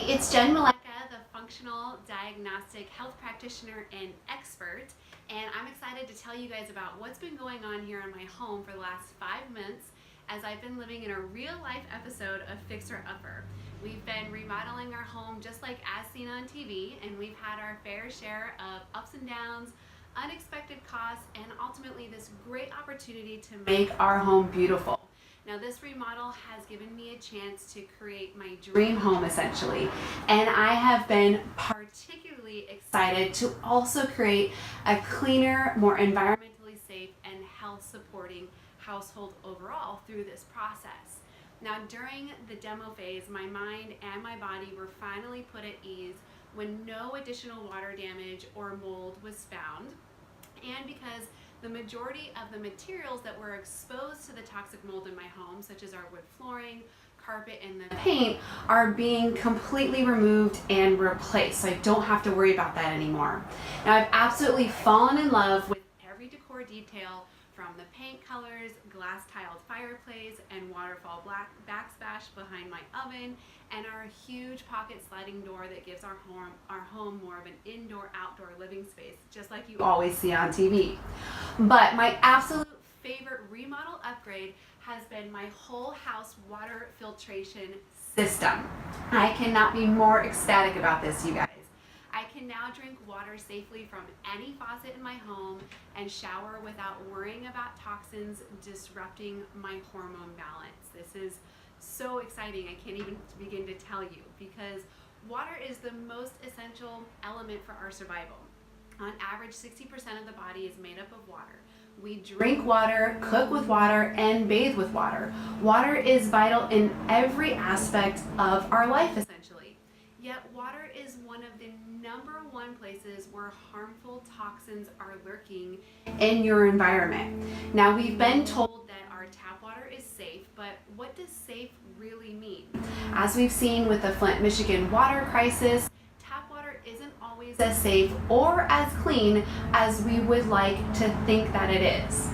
It's Jen, the functional diagnostic health practitioner and expert, and I'm excited to tell you guys about what's been going on here in my home for the last 5 months as I've been living in a real life episode of Fixer Upper. We've been remodeling our home just like as seen on TV, and we've had our fair share of ups and downs, unexpected costs, and ultimately this great opportunity to make our home beautiful. Now this remodel has given me a chance to create my dream home essentially, and I have been particularly excited to also create a cleaner, more environmentally safe and health supporting household overall through this process. Now during the demo phase, my mind and my body were finally put at ease when no additional water damage or mold was found, and because the majority of the materials that were exposed to the toxic mold in my home, such as our wood flooring, carpet, and the paint, are being completely removed and replaced, so I don't have to worry about that anymore. Now I've absolutely fallen in love with every decor detail, from the paint colors, glass tiled fireplace, and waterfall black backsplash behind my oven, and our huge pocket sliding door that gives our home more of an indoor-outdoor living space, just like you always see on TV. But my absolute favorite remodel upgrade has been my whole house water filtration system. I cannot be more ecstatic about this, you guys. I can now drink water safely from any faucet in my home and shower without worrying about toxins disrupting my hormone balance. This is so exciting. I can't even begin to tell you, because water is the most essential element for our survival. On average, 60% of the body is made up of water. We drink water, cook with water, and bathe with water. Water is vital in every aspect of our life, essentially. Yet water is one of the #1 places where harmful toxins are lurking in your environment. Now, we've been told that our tap water is safe, but what does safe really mean? As we've seen with the Flint, Michigan water crisis, tap water isn't always as safe or as clean as we would like to think that it is.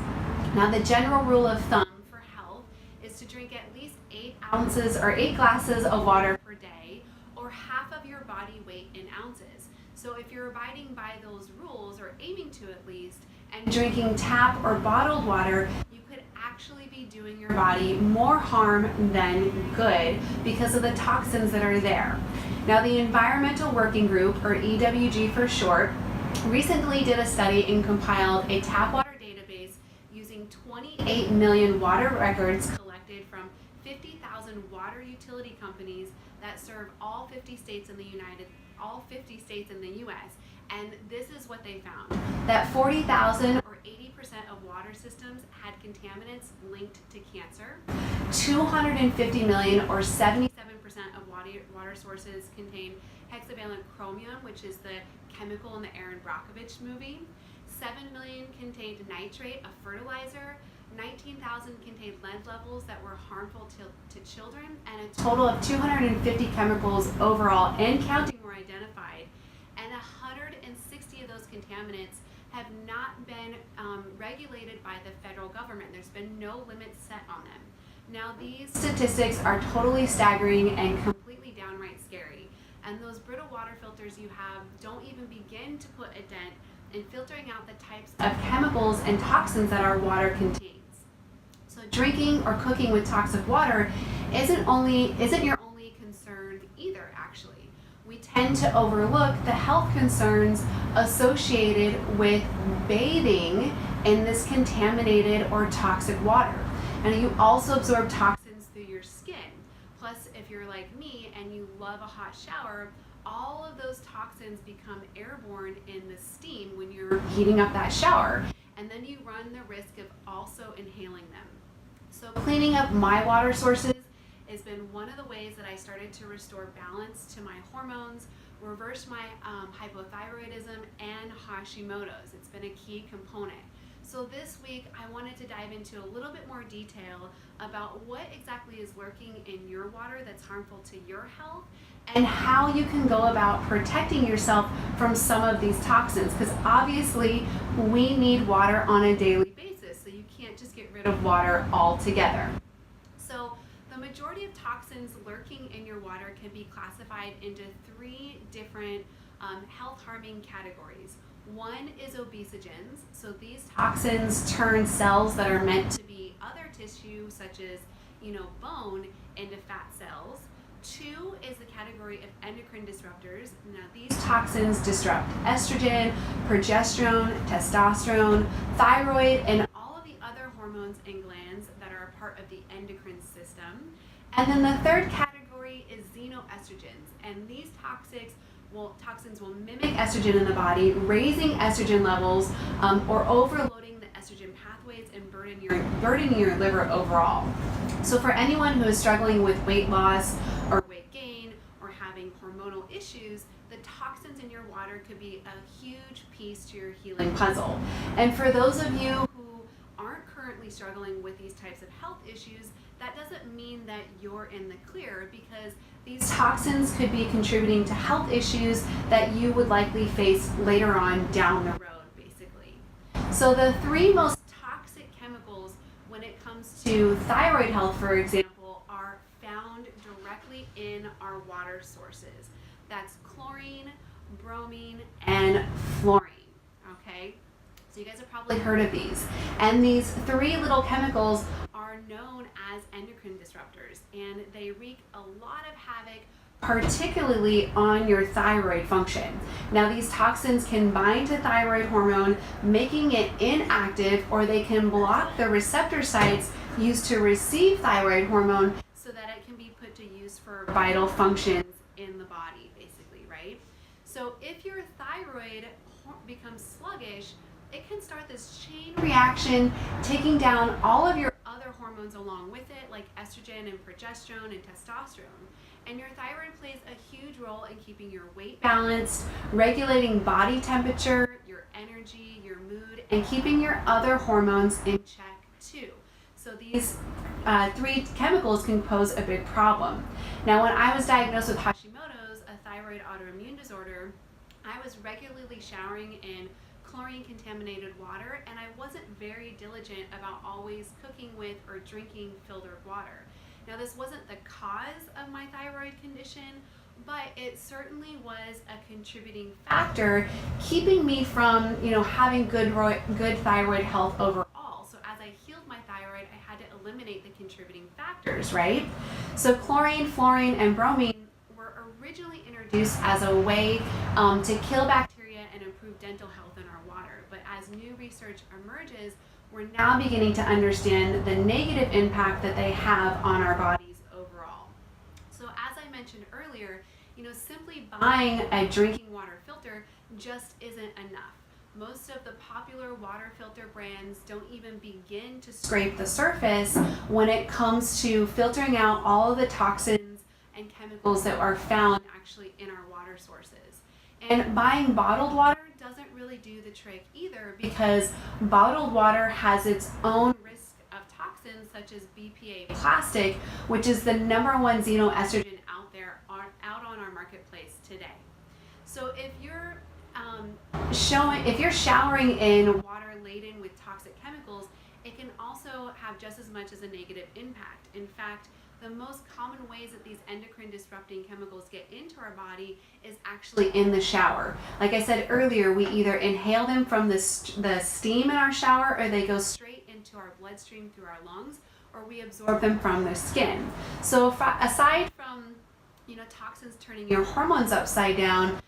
Now, the general rule of thumb for health is to drink at least 8 ounces or 8 glasses of water per day, or half of your body weight in ounces. So if you're abiding by those rules, or aiming to at least, and drinking tap or bottled water, you could actually be doing your body more harm than good because of the toxins that are there. Now the Environmental Working Group, or EWG for short, recently did a study and compiled a tap water database using 28 million water records collected from 50,000 water utility companies that serve all 50 states in the US, and this is what they found: that 40,000 or 80% of water systems had contaminants linked to cancer. 250 million or 77% of water sources contain hexavalent chromium, which is the chemical in the Aaron Brockovich movie. 7 million contained nitrate, a fertilizer. 19,000 contained lead levels that were harmful to children, and a total of 250 chemicals overall and counting were identified. And 160 of those contaminants have not been regulated by the federal government. There's been no limit set on them. Now these statistics are totally staggering and completely downright scary. And those brittle water filters you have don't even begin to put a dent in filtering out the types of chemicals and toxins that our water contains. So drinking or cooking with toxic water isn't your only concern either, actually. We tend to overlook the health concerns associated with bathing in this contaminated or toxic water. And you also absorb toxins through your skin. Plus, if you're like me and you love a hot shower, all of those toxins become airborne in the steam when you're heating up that shower, and then you run the risk of also inhaling them. So cleaning up my water sources has been one of the ways that I started to restore balance to my hormones, reverse my hypothyroidism, and Hashimoto's. It's been a key component. So this week I wanted to dive into a little bit more detail about what exactly is lurking in your water that's harmful to your health, and how you can go about protecting yourself from some of these toxins, because obviously we need water on a daily basis, so you can't just get rid of water altogether. So the majority of toxins lurking in your water can be classified into 3 different health-harming categories. One is obesogens. So these toxins turn cells that are meant to be other tissue, such as bone, into fat cells. 2 is the category of endocrine disruptors. Now these toxins disrupt estrogen, progesterone, testosterone, thyroid, and all of the other hormones and glands that are a part of the endocrine system. And then the 3rd category is xenoestrogens, and these toxins will mimic estrogen in the body, raising estrogen levels or overloading the estrogen pathways and burdening your liver overall. So for anyone who is struggling with weight loss or weight gain or having hormonal issues, the toxins in your water could be a huge piece to your healing puzzle. And for those of you who aren't currently struggling with these types of health issues, that doesn't mean that you're in the clear, because these toxins could be contributing to health issues that you would likely face later on down the road, basically. So the 3 most toxic chemicals when it comes to thyroid health, for example, are found directly in our water sources. That's chlorine, bromine, and fluorine, okay? So you guys have probably heard of these. And these 3 little chemicals are known as endocrine disruptors, and they wreak a lot of havoc, particularly on your thyroid function. Now these toxins can bind to thyroid hormone, making it inactive, or they can block the receptor sites used to receive thyroid hormone so that it can be put to use for vital functions in the body, basically, right? So if your thyroid becomes sluggish, it can start this chain reaction, taking down all of your other hormones along with it, like estrogen and progesterone and testosterone. And your thyroid plays a huge role in keeping your weight balanced, regulating body temperature, your energy, your mood, and keeping your other hormones in check too. So these 3 chemicals can pose a big problem. Now, when I was diagnosed with Hashimoto's, a thyroid autoimmune disorder, I was regularly showering in chlorine-contaminated water, and I wasn't very diligent about always cooking with or drinking filtered water. Now, this wasn't the cause of my thyroid condition, but it certainly was a contributing factor keeping me from, having good thyroid health overall. So as I healed my thyroid, I had to eliminate the contributing factors, right? So chlorine, fluorine, and bromine were originally introduced as a way to kill bacteria and improve dental health in our water. But as new research emerges, we're now beginning to understand the negative impact that they have on our bodies overall. So as I mentioned earlier, simply buying a drinking water filter just isn't enough. Most of the popular water filter brands don't even begin to scrape the surface when it comes to filtering out all of the toxins and chemicals that are found actually in our water sources. And buying bottled water doesn't really do the trick either, because bottled water has its own risk of toxins such as BPA plastic, which is the #1 xenoestrogen out on our marketplace today. So if you're showering in water laden with toxic chemicals, it can also have just as much as a negative impact. In fact, the most common ways that these endocrine disrupting chemicals get into our body is actually in the shower. Like I said earlier, we either inhale them from the steam in our shower, or they go straight into our bloodstream through our lungs, or we absorb them from the skin. So aside from toxins turning your hormones upside down,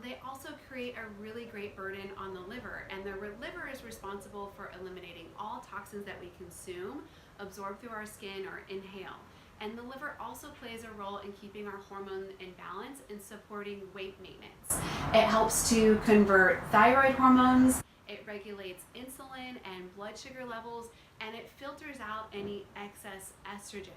they also create a really great burden on the liver, and the liver is responsible for eliminating all toxins that we consume, absorb through our skin, or inhale. And the liver also plays a role in keeping our hormone in balance and supporting weight maintenance. It helps to convert thyroid hormones, it regulates insulin and blood sugar levels, and it filters out any excess estrogen.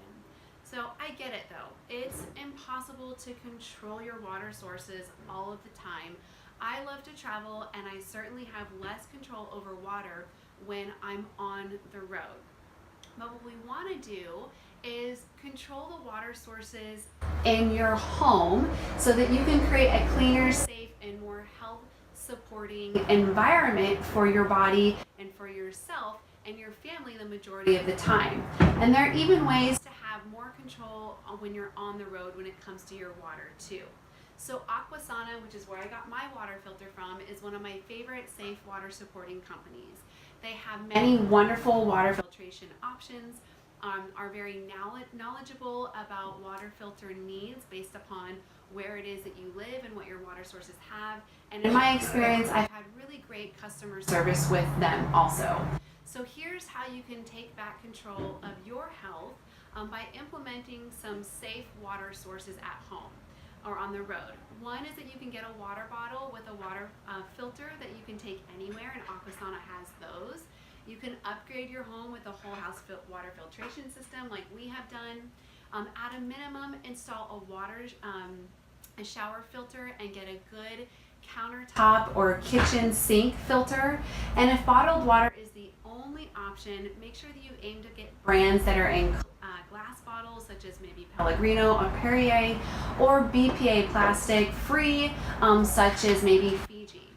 So I get it though. It's impossible to control your water sources all of the time. I love to travel, and I certainly have less control over water when I'm on the road. But what we want to do is control the water sources in your home so that you can create a cleaner, safe, and more health supporting environment for your body and for yourself and your family the majority of the time. And there are even ways to have more more control when you're on the road when it comes to your water too. So Aquasana, which is where I got my water filter from, is one of my favorite safe water supporting companies. They have many wonderful water filtration options, are very knowledgeable about water filter needs based upon where it is that you live and what your water sources have. And in my experience, I've had really great customer service with them also. So here's how you can take back control of your health by implementing some safe water sources at home or on the road. One is that you can get a water bottle with a water filter that you can take anywhere, and Aquasana has those. You can upgrade your home with a whole house water filtration system like we have done. At a minimum, install a shower filter and get a good countertop or kitchen sink filter. And if bottled water is the only option, make sure that you aim to get brands that are in glass bottles, such as maybe Pellegrino or Perrier, or BPA plastic free, such as maybe Fiji.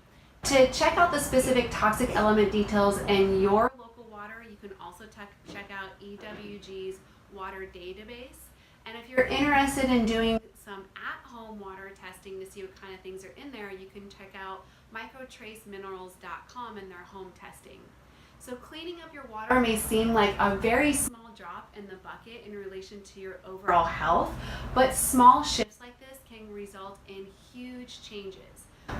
To check out the specific toxic element details in your local water, you can also check out EWG's water database. And if you're interested in doing some at-home water testing to see what kind of things are in there, you can check out microtraceminerals.com and their home testing. So cleaning up your water may seem like a very small drop in the bucket in relation to your overall health, but small shifts like this can result in huge changes.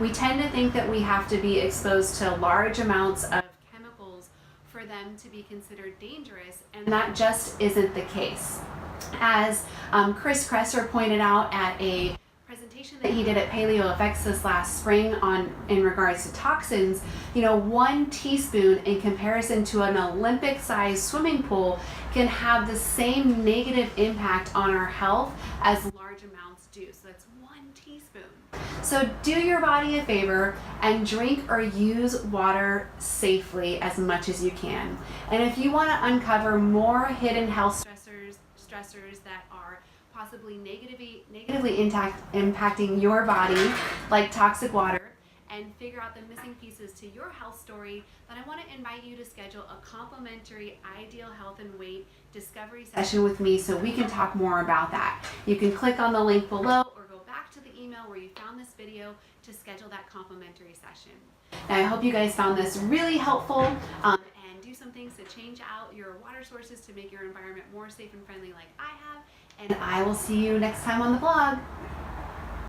We tend to think that we have to be exposed to large amounts of chemicals for them to be considered dangerous, and that just isn't the case. As Chris Kresser pointed out at a presentation that he did at Paleo Effects this last spring in regards to toxins, 1 teaspoon in comparison to an Olympic-sized swimming pool can have the same negative impact on our health as large amounts do. So that's 1 teaspoon. So do your body a favor and drink or use water safely as much as you can. And if you want to uncover more hidden health stressors that are possibly negatively impacting your body, like toxic water, and figure out the missing pieces to your health story, then I want to invite you to schedule a complimentary Ideal Health and Weight discovery session with me so we can talk more about that. You can click on the link below or go back to the email where you found this video to schedule that complimentary session. Now, I hope you guys found this really helpful and do some things to change out your water sources to make your environment more safe and friendly like I have. And I will see you next time on the blog.